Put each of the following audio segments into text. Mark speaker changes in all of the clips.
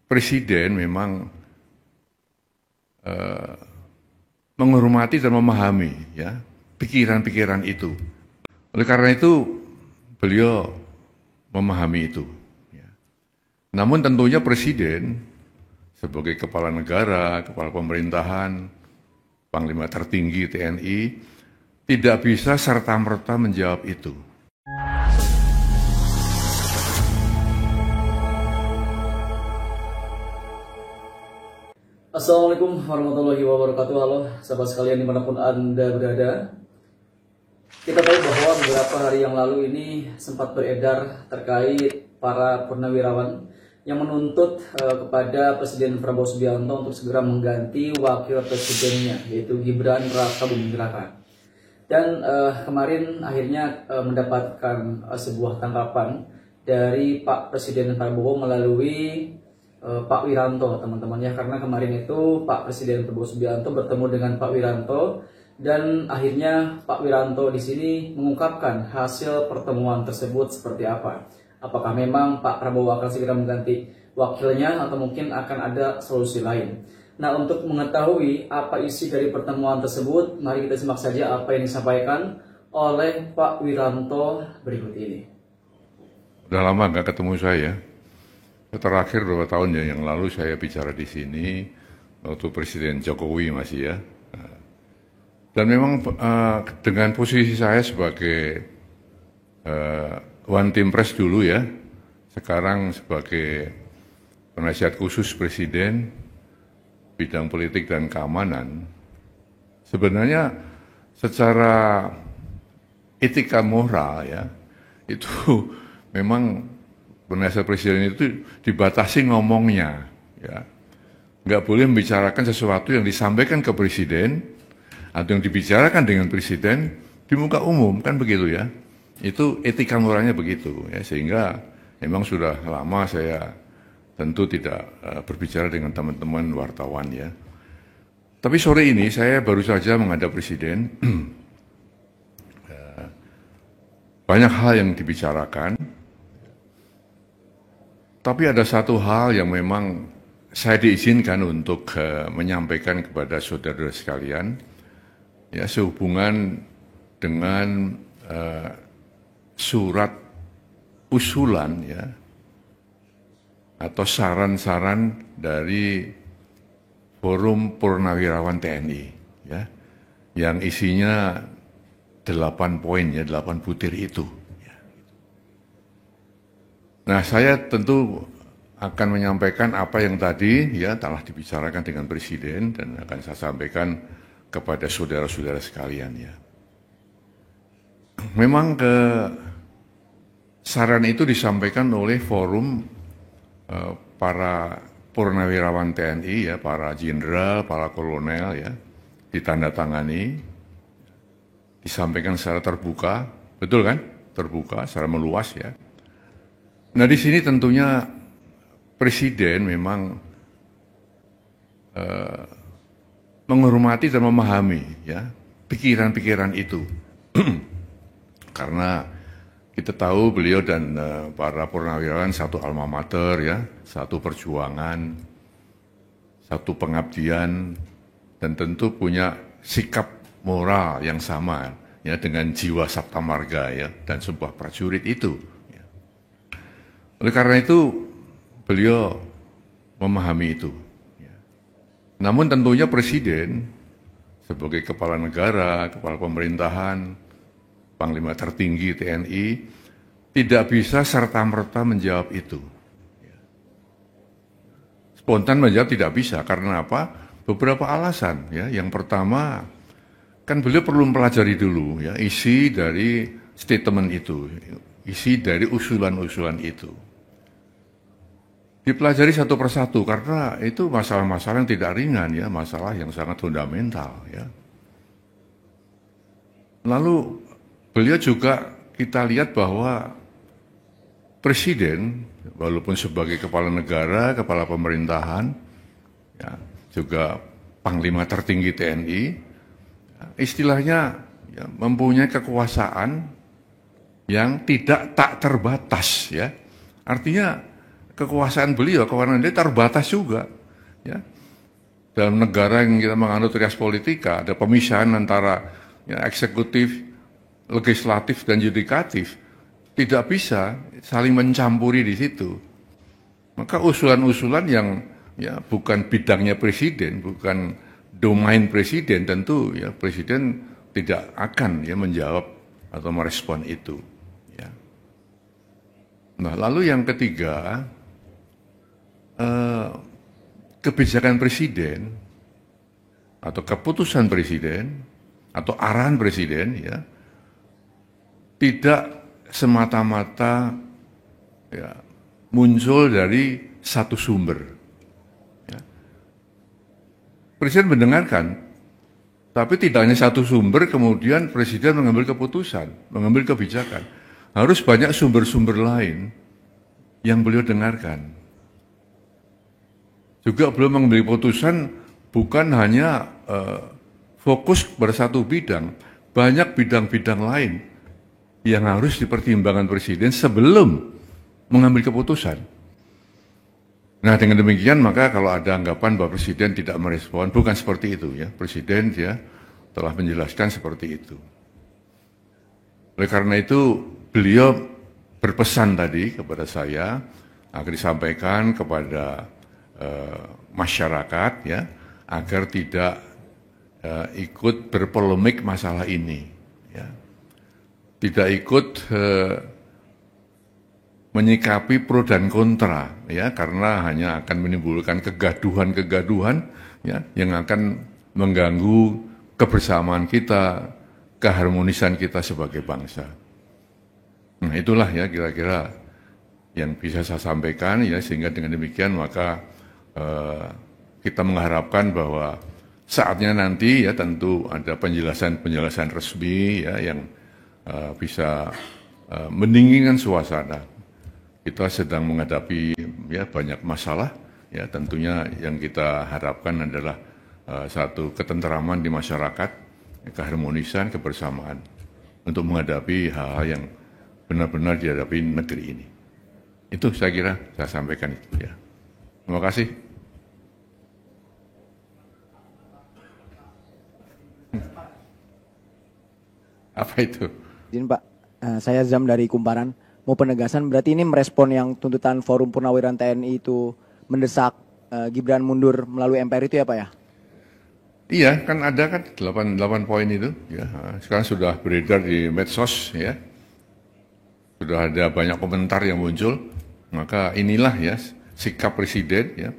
Speaker 1: Presiden memang menghormati dan memahami ya pikiran-pikiran itu. Oleh karena itu beliau memahami itu. Ya. Namun tentunya Presiden sebagai kepala negara, kepala pemerintahan, Panglima tertinggi TNI tidak bisa serta-merta menjawab itu.
Speaker 2: Assalamualaikum warahmatullahi wabarakatuh. Halo sahabat sekalian dimanapun Anda berada. Kita tahu bahwa beberapa hari yang lalu ini sempat beredar terkait para purnawirawan yang menuntut kepada Presiden Prabowo Subianto untuk segera mengganti wakil presidennya, yaitu Gibran Raka Buming Raka. Dan kemarin akhirnya mendapatkan sebuah tanggapan dari Pak Presiden Prabowo melalui Pak Wiranto, teman-teman ya, karena kemarin itu Pak Presiden Prabowo Subianto bertemu dengan Pak Wiranto dan akhirnya Pak Wiranto di sini mengungkapkan hasil pertemuan tersebut seperti apa. Apakah memang Pak Prabowo akan segera mengganti wakilnya atau mungkin akan ada solusi lain. Nah, untuk mengetahui apa isi dari pertemuan tersebut, mari kita simak saja apa yang disampaikan oleh Pak Wiranto berikut ini.
Speaker 1: Udah lama nggak ketemu saya. Terakhir beberapa tahun yang lalu saya bicara di sini waktu Presiden Jokowi masih ya. Dan memang dengan posisi saya sebagai One Team Press dulu ya, sekarang sebagai penasihat khusus Presiden bidang politik dan keamanan, sebenarnya secara etika moral ya itu memang penasihat presiden itu dibatasi ngomongnya, ya, nggak boleh membicarakan sesuatu yang disampaikan ke presiden atau yang dibicarakan dengan presiden di muka umum, kan begitu ya. Itu etika moralnya begitu, ya, sehingga memang sudah lama saya tentu tidak berbicara dengan teman-teman wartawan ya. Tapi sore ini saya baru saja menghadap presiden, banyak hal yang dibicarakan. Tapi ada satu hal yang memang saya diizinkan untuk menyampaikan kepada saudara sekalian, ya, sehubungan dengan surat usulan ya atau saran-saran dari Forum Purnawirawan TNI, ya, yang isinya 8 poin ya, 8 butir itu. Nah, saya tentu akan menyampaikan apa yang tadi ya telah dibicarakan dengan Presiden dan akan saya sampaikan kepada saudara-saudara sekalian ya. Memang saran itu disampaikan oleh forum para purnawirawan TNI ya, para jenderal, para kolonel ya, ditandatangani, disampaikan secara terbuka, betul kan? Terbuka, secara meluas ya. Nah, di sini tentunya Presiden memang menghormati dan memahami ya pikiran-pikiran itu. Karena kita tahu beliau dan para purnawirawan satu alma mater ya, satu perjuangan, satu pengabdian, dan tentu punya sikap moral yang sama ya dengan jiwa Sabta Marga ya dan sebuah prajurit itu. Oleh karena itu, beliau memahami itu. Namun tentunya Presiden sebagai kepala negara, kepala pemerintahan, Panglima tertinggi TNI, tidak bisa serta-merta menjawab itu. Spontan menjawab tidak bisa, karena apa? Beberapa alasan. Ya. Yang pertama, kan beliau perlu mempelajari dulu ya isi dari statement itu, isi dari usulan-usulan itu. Dipelajari satu persatu karena itu masalah-masalah yang tidak ringan ya, masalah yang sangat fundamental ya. Lalu beliau juga kita lihat bahwa Presiden walaupun sebagai kepala negara, kepala pemerintahan ya, juga Panglima tertinggi TNI, ya, istilahnya ya, mempunyai kekuasaan yang tak terbatas ya. Artinya kekuasaan beliau, kewenangan dia terbatas juga. Ya. Dalam negara yang kita menganut rias politika, ada pemisahan antara ya, eksekutif, legislatif, dan yudikatif. Tidak bisa saling mencampuri di situ. Maka usulan-usulan yang ya bukan bidangnya presiden, bukan domain presiden, tentu ya presiden tidak akan ya menjawab atau merespon itu. Ya. Nah, lalu yang ketiga, kebijakan presiden atau keputusan presiden atau arahan presiden ya tidak semata-mata ya, muncul dari satu sumber. Ya. Presiden mendengarkan, tapi tidak hanya satu sumber kemudian presiden mengambil keputusan, mengambil kebijakan. Harus banyak sumber-sumber lain yang beliau dengarkan. Juga beliau mengambil keputusan bukan hanya fokus pada satu bidang, banyak bidang-bidang lain yang harus dipertimbangkan presiden sebelum mengambil keputusan. Nah, dengan demikian maka kalau ada anggapan bahwa presiden tidak merespon, bukan seperti itu ya. Presiden ya telah menjelaskan seperti itu. Oleh karena itu beliau berpesan tadi kepada saya agar disampaikan kepada masyarakat ya agar tidak ikut berpolemik masalah ini ya. Tidak ikut menyikapi pro dan kontra ya karena hanya akan menimbulkan kegaduhan-kegaduhan ya yang akan mengganggu kebersamaan kita, keharmonisan kita sebagai bangsa. Nah, itulah ya kira-kira yang bisa saya sampaikan ya sehingga dengan demikian maka kita mengharapkan bahwa saatnya nanti ya tentu ada penjelasan-penjelasan resmi ya yang bisa mendinginkan suasana. Kita sedang menghadapi ya banyak masalah ya tentunya yang kita harapkan adalah satu ketenteraman di masyarakat, keharmonisan, kebersamaan untuk menghadapi hal-hal yang benar-benar dihadapi negeri ini. Itu saya kira saya sampaikan itu ya. Terima kasih. Apa itu?
Speaker 3: Izin Pak, saya Zam dari Kumparan. Mau penegasan berarti ini merespon yang tuntutan Forum Purnawirawan TNI itu mendesak Gibran mundur melalui MPR itu ya Pak ya?
Speaker 1: Iya, kan ada kan 8 poin itu ya. Sekarang sudah beredar di medsos ya. Sudah ada banyak komentar yang muncul. Maka inilah ya sikap presiden ya.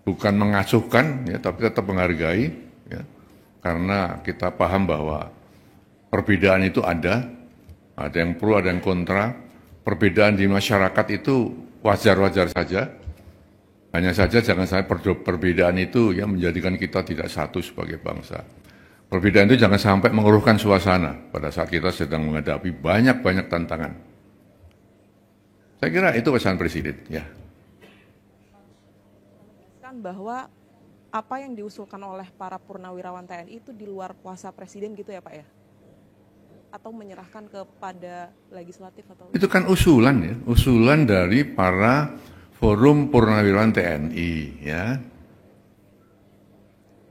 Speaker 1: Bukan mengacuhkan ya, tapi tetap menghargai ya. Karena kita paham bahwa perbedaan itu ada yang pro, ada yang kontra. Perbedaan di masyarakat itu wajar-wajar saja. Hanya saja jangan sampai perbedaan itu yang menjadikan kita tidak satu sebagai bangsa. Perbedaan itu jangan sampai mengeruhkan suasana pada saat kita sedang menghadapi banyak-banyak tantangan. Saya kira itu pesan presiden ya.
Speaker 4: Kan bahwa apa yang diusulkan oleh para purnawirawan TNI itu di luar kuasa presiden gitu ya Pak ya? Atau menyerahkan kepada legislatif atau
Speaker 1: itu kan usulan ya, usulan dari para Forum Purnawirawan TNI ya.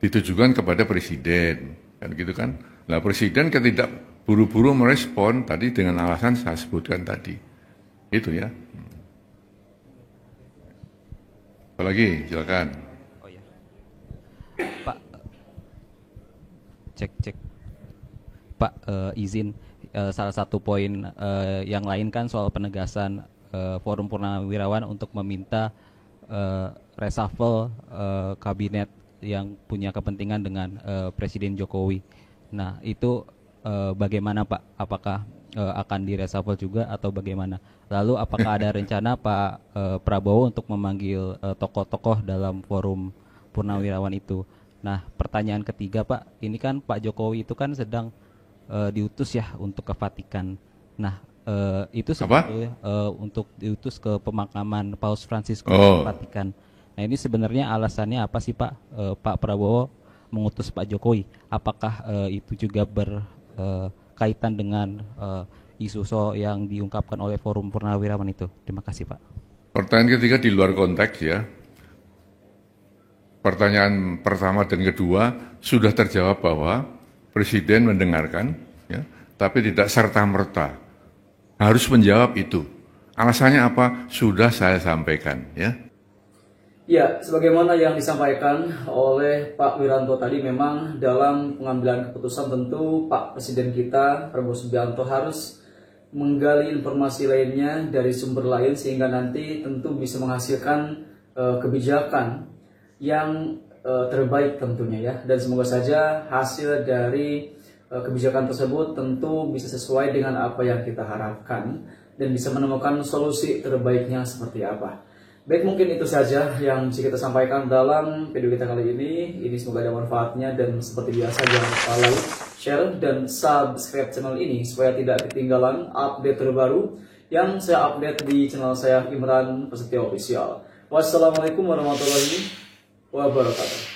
Speaker 1: Ditujukan kepada presiden kan gitu kan. Nah, presiden tidak buru-buru merespon tadi dengan alasan saya sebutkan tadi. Itu ya. Apalagi silakan.
Speaker 5: Oh ya. Pak cek. Pak, izin salah satu poin yang lain kan soal penegasan Forum Purnawirawan untuk meminta reshuffle kabinet yang punya kepentingan dengan Presiden Jokowi. Nah, itu bagaimana Pak? Apakah akan direshuffle juga atau bagaimana? Lalu apakah ada rencana Pak Prabowo untuk memanggil tokoh-tokoh dalam Forum Purnawirawan itu? Nah, pertanyaan ketiga Pak, ini kan Pak Jokowi itu kan sedang diutus ya untuk ke Vatikan. Nah, itu sebetulnya untuk diutus ke pemakaman Paus Franciscus ke Vatikan. Nah, ini sebenarnya alasannya apa sih Pak? Pak Prabowo mengutus Pak Jokowi. Apakah itu juga berkaitan dengan isu yang diungkapkan oleh Forum Purnawirawan itu? Terima kasih Pak.
Speaker 1: Pertanyaan ketiga di luar konteks ya. Pertanyaan pertama dan kedua sudah terjawab bahwa Presiden mendengarkan, ya, tapi tidak serta-merta harus menjawab itu. Alasannya apa? Sudah saya sampaikan, ya.
Speaker 2: Ya, sebagaimana yang disampaikan oleh Pak Wiranto tadi, memang dalam pengambilan keputusan tentu Pak Presiden kita, Prabowo Subianto, harus menggali informasi lainnya dari sumber lain sehingga nanti tentu bisa menghasilkan kebijakan yang terbaik tentunya ya. Dan semoga saja hasil dari kebijakan tersebut tentu bisa sesuai dengan apa yang kita harapkan dan bisa menemukan solusi terbaiknya seperti apa. Baik, mungkin itu saja yang bisa kita sampaikan dalam video kita kali ini. Ini semoga ada manfaatnya dan seperti biasa jangan lupa like, share, dan subscribe channel ini supaya tidak ketinggalan update terbaru yang saya update di channel saya Imran Prasetyo Official. Wassalamualaikum warahmatullahi wabarakatuh.